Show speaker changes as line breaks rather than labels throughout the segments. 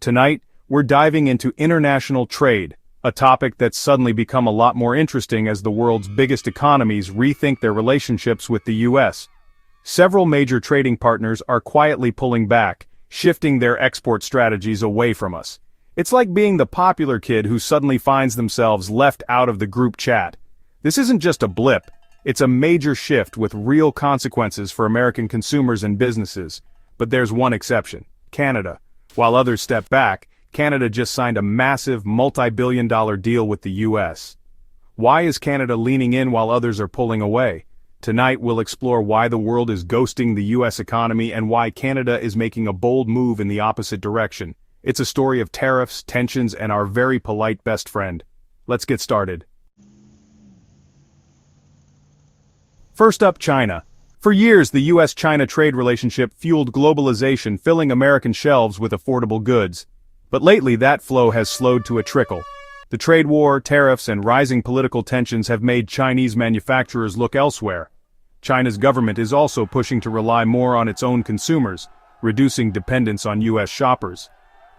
Tonight, we're diving into international trade, a topic that's suddenly become a lot more interesting as the world's biggest economies rethink their relationships with the US. Several major trading partners are quietly pulling back, shifting their export strategies away from us. It's like being the popular kid who suddenly finds themselves left out of the group chat. This isn't just a blip, it's a major shift with real consequences for American consumers and businesses. But there's one exception: Canada. While others step back, Canada just signed a massive multi-billion-dollar deal with the US. Why is Canada leaning in while others are pulling away? Tonight we'll explore why the world is ghosting the US economy and why Canada is making a bold move in the opposite direction. It's a story of tariffs, tensions, and our very polite best friend. Let's get started. First up, China. For years, the US-China trade relationship fueled globalization, filling American shelves with affordable goods. But lately, that flow has slowed to a trickle. The trade war, tariffs, and rising political tensions have made Chinese manufacturers look elsewhere. China's government is also pushing to rely more on its own consumers, reducing dependence on US shoppers.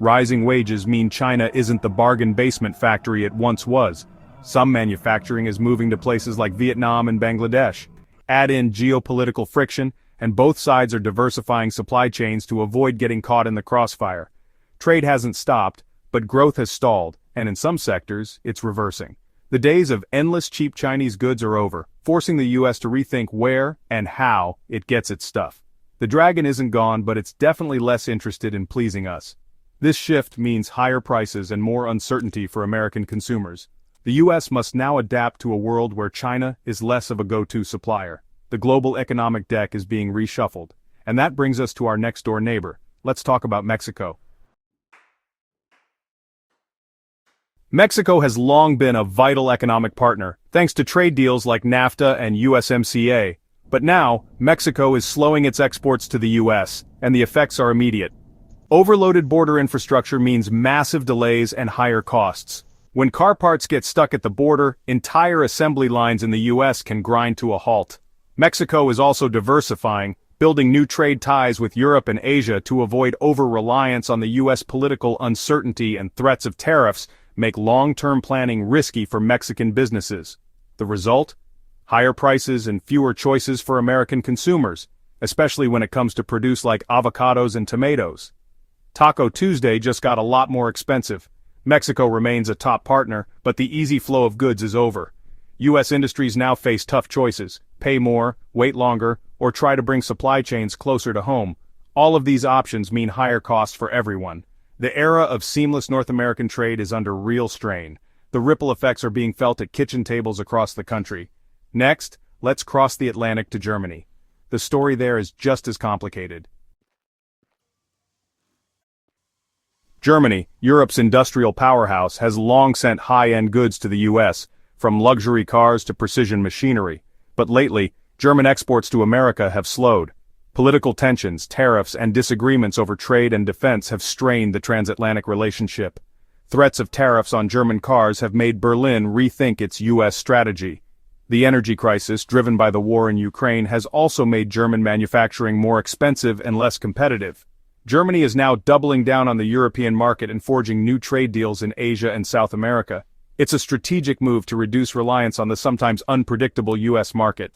Rising wages mean China isn't the bargain basement factory it once was. Some manufacturing is moving to places like Vietnam and Bangladesh. Add in geopolitical friction, and both sides are diversifying supply chains to avoid getting caught in the crossfire. Trade hasn't stopped, but growth has stalled, and in some sectors, it's reversing. The days of endless cheap Chinese goods are over, forcing the US to rethink where and how it gets its stuff. The dragon isn't gone, but it's definitely less interested in pleasing us. This shift means higher prices and more uncertainty for American consumers. The US must now adapt to a world where China is less of a go-to supplier. The global economic deck is being reshuffled. And that brings us to our next-door neighbor. Let's talk about Mexico. Mexico has long been a vital economic partner, thanks to trade deals like NAFTA and USMCA. But now, Mexico is slowing its exports to the US, and the effects are immediate. Overloaded border infrastructure means massive delays and higher costs. When car parts get stuck at the border, entire assembly lines in the US can grind to a halt. Mexico is also diversifying, building new trade ties with Europe and Asia to avoid over-reliance on the US. Political uncertainty and threats of tariffs make long-term planning risky for Mexican businesses. The result? Higher prices and fewer choices for American consumers, especially when it comes to produce like avocados and tomatoes. Taco Tuesday just got a lot more expensive. Mexico remains a top partner, but the easy flow of goods is over. US industries now face tough choices: pay more, wait longer, or try to bring supply chains closer to home. All of these options mean higher costs for everyone. The era of seamless North American trade is under real strain. The ripple effects are being felt at kitchen tables across the country. Next, let's cross the Atlantic to Germany. The story there is just as complicated. Germany, Europe's industrial powerhouse, has long sent high-end goods to the US, from luxury cars to precision machinery. But lately, German exports to America have slowed. Political tensions, tariffs, and disagreements over trade and defense have strained the transatlantic relationship. Threats of tariffs on German cars have made Berlin rethink its US strategy. The energy crisis, driven by the war in Ukraine, has also made German manufacturing more expensive and less competitive. Germany is now doubling down on the European market and forging new trade deals in Asia and South America. It's a strategic move to reduce reliance on the sometimes unpredictable US market.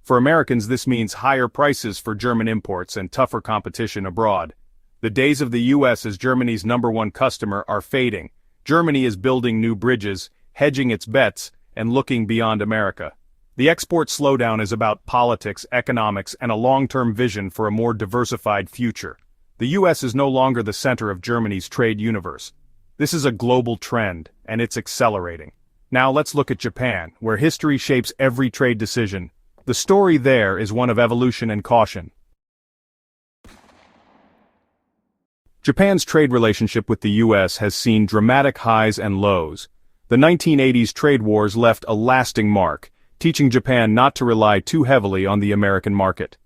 For Americans, this means higher prices for German imports and tougher competition abroad. The days of the US as Germany's #1 customer are fading. Germany is building new bridges, hedging its bets, and looking beyond America. The export slowdown is about politics, economics, and a long-term vision for a more diversified future. The US is no longer the center of Germany's trade universe. This is a global trend, and it's accelerating. Now let's look at Japan, where history shapes every trade decision. The story there is one of evolution and caution. Japan's trade relationship with the US has seen dramatic highs and lows. The 1980s trade wars left a lasting mark, teaching Japan not to rely too heavily on the American market.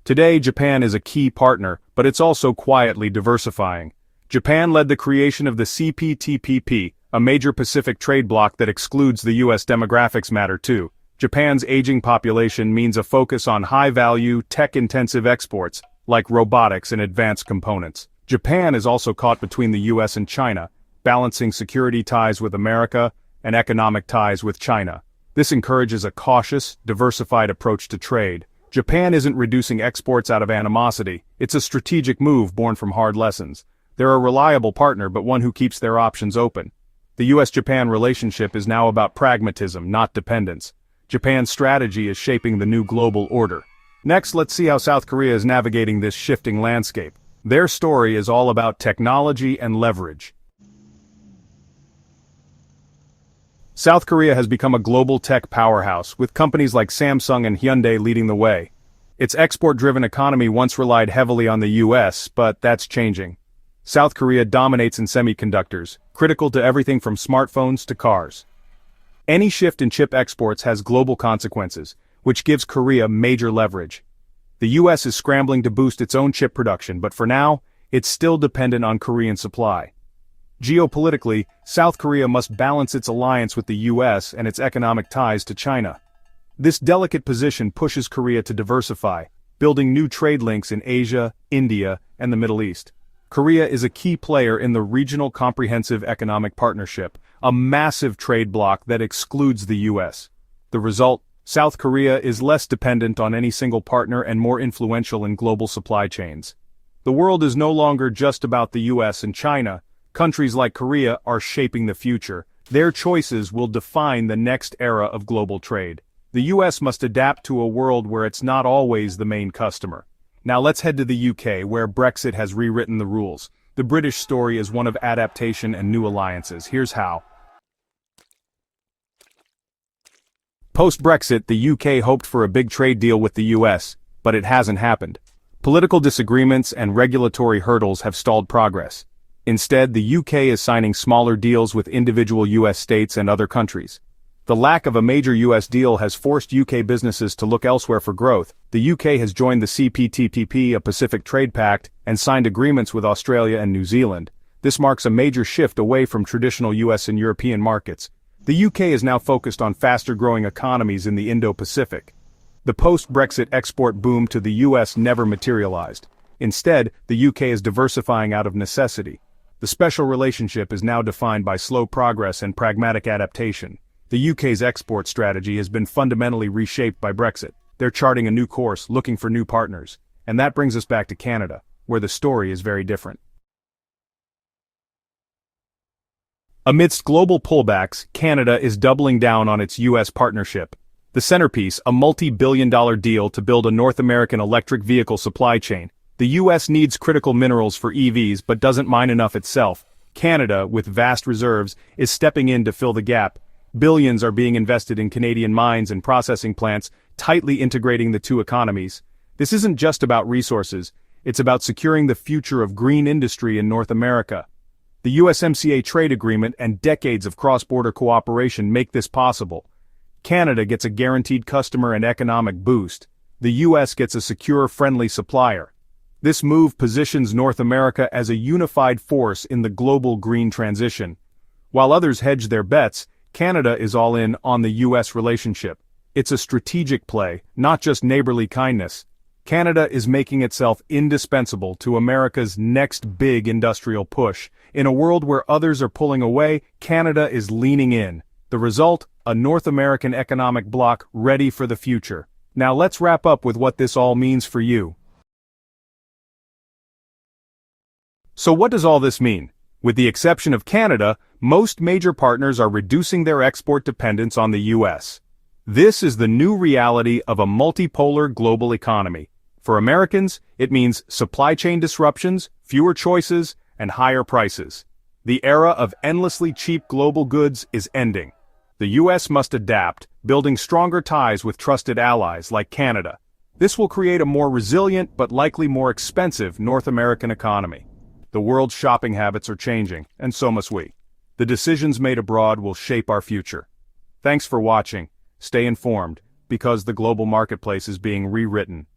Today, Japan is a key partner, but it's also quietly diversifying. Japan led the creation of the CPTPP, a major Pacific trade bloc that excludes the US. Demographics matter too. Japan's aging population means a focus on high-value, tech-intensive exports, like robotics and advanced components. Japan is also caught between the US and China, balancing security ties with America and economic ties with China. This encourages a cautious, diversified approach to trade. Japan isn't reducing exports out of animosity, it's a strategic move born from hard lessons. They're a reliable partner but one who keeps their options open. The US-Japan relationship is now about pragmatism, not dependence. Japan's strategy is shaping the new global order. Next, let's see how South Korea is navigating this shifting landscape. Their story is all about technology and leverage. South Korea has become a global tech powerhouse, with companies like Samsung and Hyundai leading the way. Its export-driven economy once relied heavily on the US, but that's changing. South Korea dominates in semiconductors, critical to everything from smartphones to cars. Any shift in chip exports has global consequences, which gives Korea major leverage. The US is scrambling to boost its own chip production, but for now, it's still dependent on Korean supply. Geopolitically, South Korea must balance its alliance with the US and its economic ties to China. This delicate position pushes Korea to diversify, building new trade links in Asia, India, and the Middle East. Korea is a key player in the Regional Comprehensive Economic Partnership, a massive trade bloc that excludes the US. The result? South Korea is less dependent on any single partner and more influential in global supply chains. The world is no longer just about the US and China. Countries like Korea are shaping the future. Their choices will define the next era of global trade. The US must adapt to a world where it's not always the main customer. Now let's head to the UK, where Brexit has rewritten the rules. The British story is one of adaptation and new alliances. Here's how. Post-Brexit, the UK hoped for a big trade deal with the US, but it hasn't happened. Political disagreements and regulatory hurdles have stalled progress. Instead, the UK is signing smaller deals with individual US states and other countries. The lack of a major US deal has forced UK businesses to look elsewhere for growth. The UK has joined the CPTPP, a Pacific Trade Pact, and signed agreements with Australia and New Zealand. This marks a major shift away from traditional US and European markets. The UK is now focused on faster-growing economies in the Indo-Pacific. The post-Brexit export boom to the US never materialized. Instead, the UK is diversifying out of necessity. The special relationship is now defined by slow progress and pragmatic adaptation. The UK's export strategy has been fundamentally reshaped by Brexit. They're charting a new course, looking for new partners. And that brings us back to Canada, where the story is very different. Amidst global pullbacks, Canada is doubling down on its US partnership. The centerpiece, a multi-billion-dollar deal to build a North American electric vehicle supply chain. The US needs critical minerals for EVs but doesn't mine enough itself. Canada, with vast reserves, is stepping in to fill the gap. Billions are being invested in Canadian mines and processing plants, tightly integrating the two economies. This isn't just about resources, it's about securing the future of green industry in North America. The USMCA trade agreement and decades of cross-border cooperation make this possible. Canada gets a guaranteed customer and economic boost. The US gets a secure, friendly supplier. This move positions North America as a unified force in the global green transition. While others hedge their bets, Canada is all in on the US relationship. It's a strategic play, not just neighborly kindness. Canada is making itself indispensable to America's next big industrial push. In a world where others are pulling away, Canada is leaning in. The result? A North American economic bloc ready for the future. Now let's wrap up with what this all means for you. So what does all this mean? With the exception of Canada, most major partners are reducing their export dependence on the US. This is the new reality of a multipolar global economy. For Americans, it means supply chain disruptions, fewer choices, and higher prices. The era of endlessly cheap global goods is ending. The US must adapt, building stronger ties with trusted allies like Canada. This will create a more resilient but likely more expensive North American economy. The world's shopping habits are changing, and so must we. The decisions made abroad will shape our future. Thanks for watching. Stay informed, because the global marketplace is being rewritten.